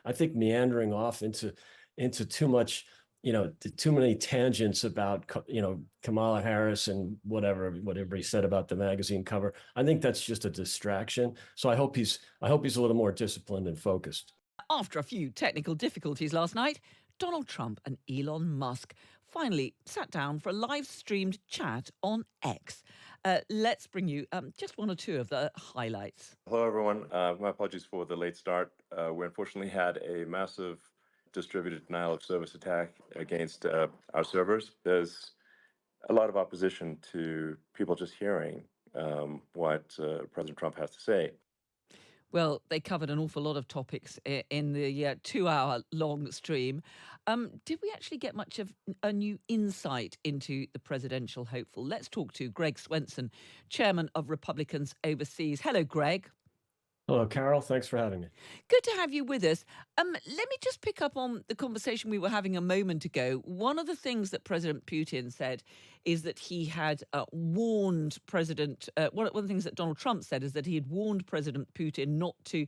I think meandering off into too much, too many tangents about, Kamala Harris and whatever he said about the magazine cover. I think that's just a distraction. So I hope he's a little more disciplined and focused. After a few technical difficulties last night, Donald Trump and Elon Musk finally sat down for a live streamed chat on X. Let's bring you just one or two of the highlights. Hello, everyone. My apologies for the late start. We unfortunately had a massive distributed denial of service attack against our servers. There's a lot of opposition to people just hearing what President Trump has to say. Well, they covered an awful lot of topics in the 2 hour long stream. Did we actually get much of a new insight into the presidential hopeful? Let's talk to Greg Swenson, chairman of Republicans Overseas. Hello, Greg. Hello, Carol. Thanks for having me. Good to have you with us. Let me just pick up on the conversation we were having a moment ago. One of the things that President Putin said is that he had warned one of the things that Donald Trump said is that he had warned President Putin not to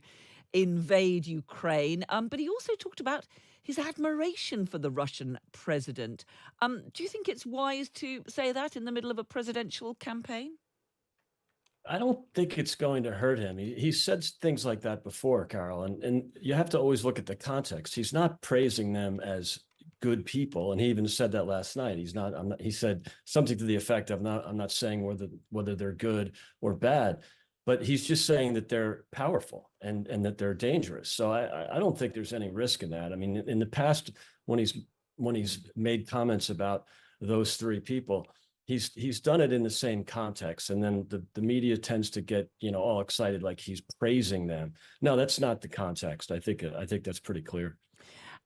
invade Ukraine. But he also talked about his admiration for the Russian president. Do you think it's wise to say that in the middle of a presidential campaign? I don't think it's going to hurt him. He said things like that before, Carol, and you have to always look at the context. He's not praising them as good people, and he even said that last night. He said something to the effect of, I'm not saying whether they're good or bad, but he's just saying that they're powerful and that they're dangerous. So I don't think there's any risk in that. I mean, in the past, when he's made comments about those three people, he's done it in the same context, and then the media tends to get all excited like he's praising them. No, that's not the context. I think that's pretty clear.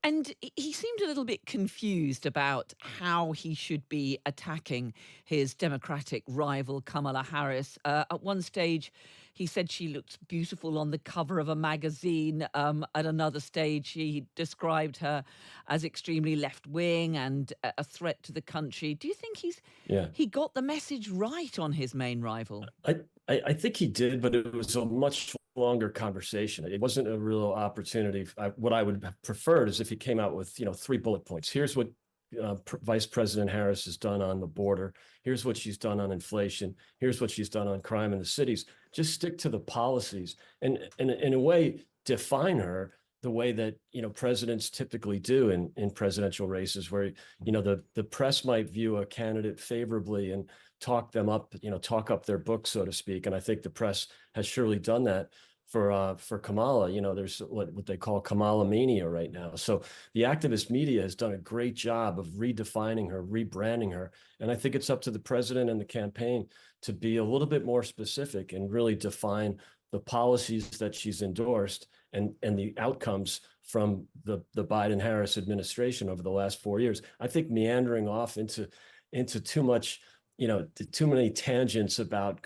And he seemed a little bit confused about how he should be attacking his Democratic rival, Kamala Harris. At one stage, he said she looked beautiful on the cover of a magazine. At another stage, he described her as extremely left wing and a threat to the country. Do you think Yeah. he got the message right on his main rival? I think he did, but it was a much longer conversation. It wasn't a real opportunity. What I would have preferred is if he came out with, three bullet points. Here's what Vice President Harris has done on the border. Here's what she's done on inflation. Here's what she's done on crime in the cities. Just stick to the policies and in a way, define her the way that, presidents typically do in presidential races, where, the press might view a candidate favorably and talk them up, talk up their book, so to speak. And I think the press has surely done that for Kamala. There's what they call Kamala mania right now. So the activist media has done a great job of redefining her, rebranding her. And I think it's up to the president and the campaign to be a little bit more specific and really define the policies that she's endorsed and the outcomes from the Biden-Harris administration over the last 4 years. I think meandering off into too much, too many tangents about,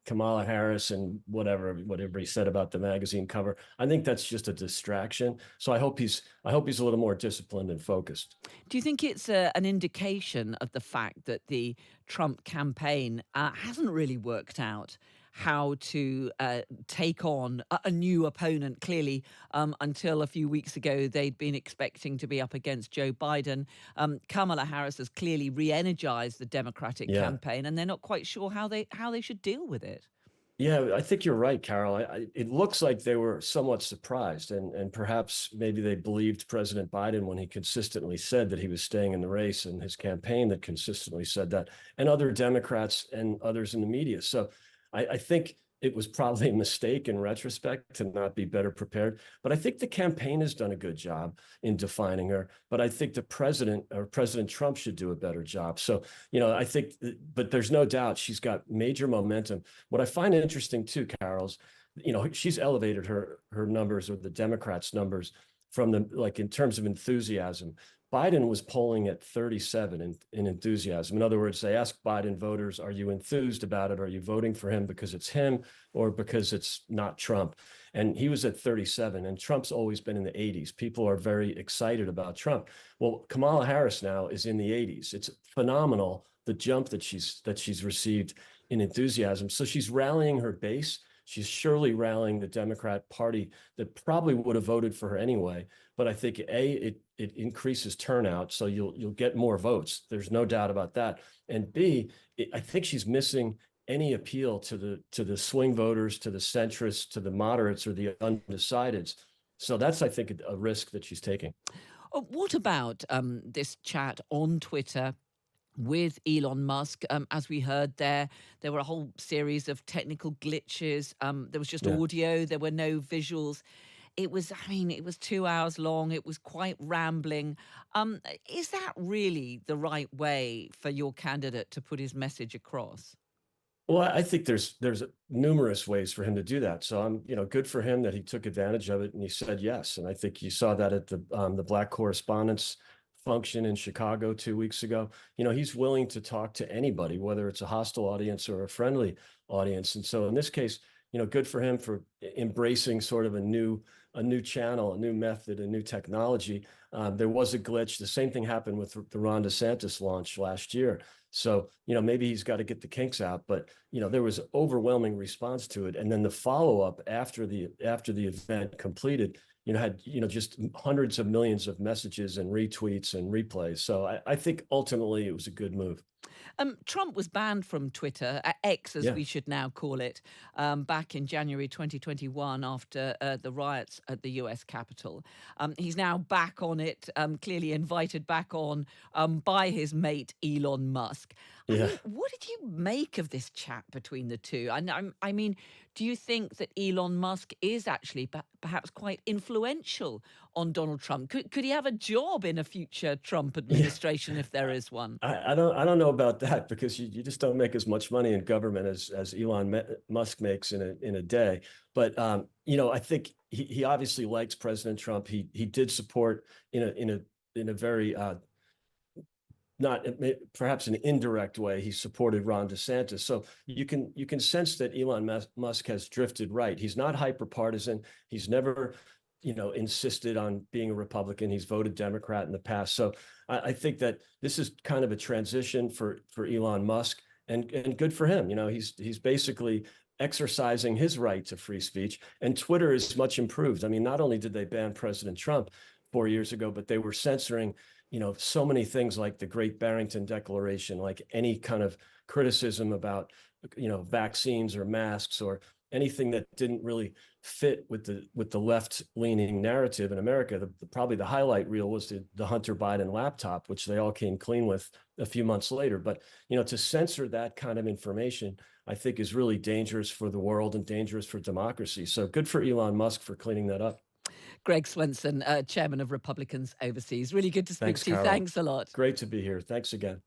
Kamala Harris and whatever he said about the magazine cover. I think that's just a distraction. So I hope he's a little more disciplined and focused. Do you think it's an indication of the fact that the Trump campaign hasn't really worked out how to take on a new opponent? Clearly, until a few weeks ago, they'd been expecting to be up against Joe Biden. Kamala Harris has clearly re-energized the Democratic Yeah. campaign, and they're not quite sure how they should deal with it. Yeah, I think you're right, Carol. It looks like they were somewhat surprised, and perhaps maybe they believed President Biden when he consistently said that he was staying in the race, and his campaign that consistently said that, and other Democrats and others in the media. So I think it was probably a mistake in retrospect to not be better prepared. But I think the campaign has done a good job in defining her. But I think the president, or President Trump, should do a better job. So, I think, but there's no doubt she's got major momentum. What I find interesting too, Carol's, she's elevated her numbers, or the Democrats' numbers, from in terms of enthusiasm. Biden was polling at 37 in enthusiasm. In other words, they asked Biden voters, are you enthused about it? Are you voting for him because it's him or because it's not Trump? And he was at 37, and Trump's always been in the 80s. People are very excited about Trump. Well, Kamala Harris now is in the 80s. It's phenomenal, the jump that she's received in enthusiasm. So she's rallying her base. She's surely rallying the Democrat Party that probably would have voted for her anyway. But I think it increases turnout, so you'll get more votes. There's no doubt about that. And B, I think she's missing any appeal to the swing voters, to the centrists, to the moderates, or the undecideds. So that's, I think, a risk that she's taking. What about this chat on Twitter with Elon Musk? As we heard there were a whole series of technical glitches. There was just Yeah. audio. There were no visuals. It was, I mean, it was 2 hours long. It was quite rambling. Is that really the right way for your candidate to put his message across? Well, I think there's numerous ways for him to do that. So I'm, good for him that he took advantage of it and he said yes. And I think you saw that at the Black Correspondents function in Chicago 2 weeks ago. He's willing to talk to anybody, whether it's a hostile audience or a friendly audience. And so in this case, good for him for embracing sort of a new channel, a new method, a new technology. There was a glitch. The same thing happened with the Ron DeSantis launch last year. So, maybe he's got to get the kinks out, but, there was overwhelming response to it. And then the follow-up after the event completed, had, just hundreds of millions of messages and retweets and replays. So I think ultimately it was a good move. Trump was banned from Twitter, X as Yeah. we should now call it, back in January 2021 after the riots at the US Capitol. He's now back on it, clearly invited back on by his mate Elon Musk. I Yeah. mean, what did you make of this chat between the two? I mean, do you think that Elon Musk is actually perhaps quite influential on Donald Trump? Could he have a job in a future Trump administration if there is one? I don't know about that, because you just don't make as much money in government as Elon Musk makes in a day. But I think he obviously likes President Trump. He did support in a very not perhaps an indirect way. He supported Ron DeSantis. So you can sense that Elon Musk has drifted right. He's not hyper partisan. He's never insisted on being a Republican. He's voted Democrat in the past. So I think that this is kind of a transition for Elon Musk, and good for him. He's basically exercising his right to free speech, and Twitter is much improved. I mean, not only did they ban President Trump 4 years ago, but they were censoring, so many things like the Great Barrington Declaration, like any kind of criticism about, vaccines or masks or anything that didn't really fit with the left-leaning narrative in America. Probably the highlight reel was the Hunter Biden laptop, which they all came clean with a few months later. But to censor that kind of information, I think, is really dangerous for the world and dangerous for democracy. So good for Elon Musk for cleaning that up. Greg Swenson, chairman of Republicans Overseas. Really good to speak Thanks, to you. Carol. Thanks a lot. Great to be here. Thanks again.